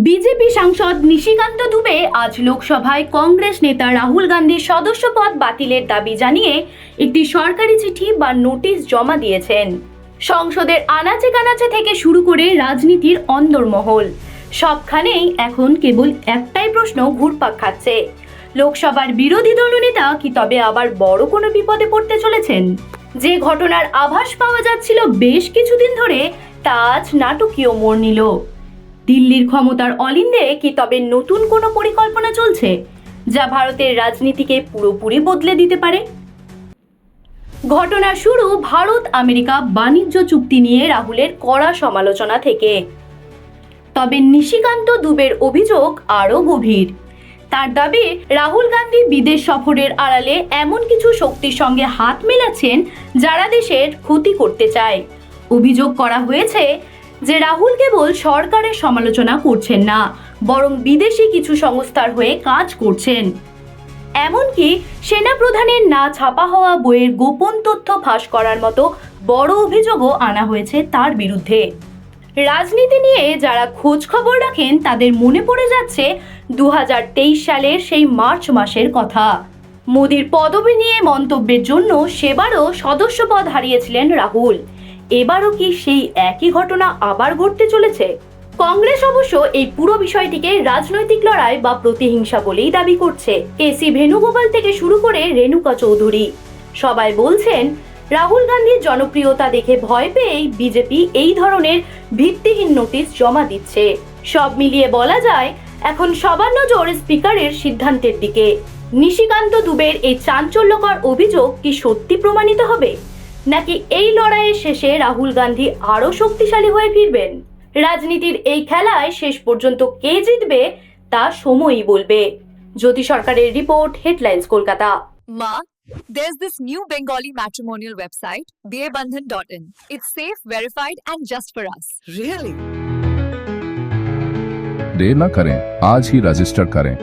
BJP সাংসদ নিশিকান্ত দুবে আজ লোকসভায় কংগ্রেস নেতা রাহুল গান্ধীর সদস্যপদ বাতিলের দাবি জানিয়ে একটি সরকারি চিঠি বা নোটিশ জমা দিয়েছেন। সংসদের আনাচে কানাচে থেকে শুরু করে রাজনীতির অন্দরমহল সবখানেই এখন কেবল একটাই প্রশ্ন ঘুরপাক খাচ্ছে, লোকসভার বিরোধী দলনেতা কি তবে আবার বড় কোনো বিপদে পড়তে চলেছেন? যে ঘটনার আভাস পাওয়া যাচ্ছিল বেশ কিছুদিন ধরে, তা আজ নাটকীয় মোড় নিল। দিল্লির ক্ষমতার অলিন্দে কি তবে নতুন কোনো পরিকল্পনা চলছে, যা ভারতের রাজনীতিকে পুরোপুরি বদলে দিতে পারে? ঘটনা শুরু ভারত আমেরিকা বাণিজ্য চুক্তি নিয়ে রাহুলের কড়া সমালোচনা থেকে। তবে নিশিকান্ত দুবের অভিযোগ আরও গভীর। তার দাবি, রাহুল গান্ধী বিদেশ সফরের আড়ালে এমন কিছু শক্তির সঙ্গে হাত মেলাচ্ছেন যারা দেশের ক্ষতি করতে চায়। অভিযোগ করা হয়েছে যে রাহুল কেবল সরকারের সমালোচনা করছেন না, বরং বিদেশি কিছু সংস্থার হয়ে কাজ করছেন। এমনকি সেনাপ্রধানের না ছাপা হওয়া বইয়ের গোপন তথ্য ফাঁস করার মতো বড় অভিযোগও আনা হয়েছে তার বিরুদ্ধে। রাজনীতি নিয়ে যারা খোঁজ খবর রাখেন তাদের মনে পড়ে যাচ্ছে 2023 সালের সেই মার্চ মাসের কথা। মোদির পদবি নিয়ে মন্তব্যের জন্য সেবারও সদস্যপদ হারিয়েছিলেন রাহুল। এবারও কি সেই একই ঘটনা আবার ঘটতে চলেছে? কংগ্রেস অবশ্য এই পুরো বিষয়টিকে রাজনৈতিক লড়াই বা প্রতিহিংসা বলেই দাবি করছে। কেসি ভেনুগোপাল থেকে শুরু করে রেণুকা চৌধুরী সবাই বলছেন, রাহুল গান্ধীর জনপ্রিয়তা দেখে ভয় পেয়েই বিজেপি এই ধরনের ভিত্তিহীন নোটিশ জমা দিচ্ছে। সব মিলিয়ে বলা যায়, এখন সবার নজর স্পিকারের সিদ্ধান্তের দিকে। নিশিকান্ত দুবের এই চাঞ্চল্যকর অভিযোগ কি সত্যি প্রমাণিত হবে, নাকি এই লড়াইয়ের শেষে রাহুল গান্ধী আরও শক্তিশালী হয়ে ফিরবেন? রাজনীতির এই খেলায় শেষ পর্যন্ত কে জিতবে তা সময়ই বলবে। জ্যোতি সরকারের report, headlines Kolkata. Ma, there's this new Bengali matrimonial website, dearbandhan.in. It's safe, verified, and just for us. Really? देर न करें, आज ही रजिस्टर करें।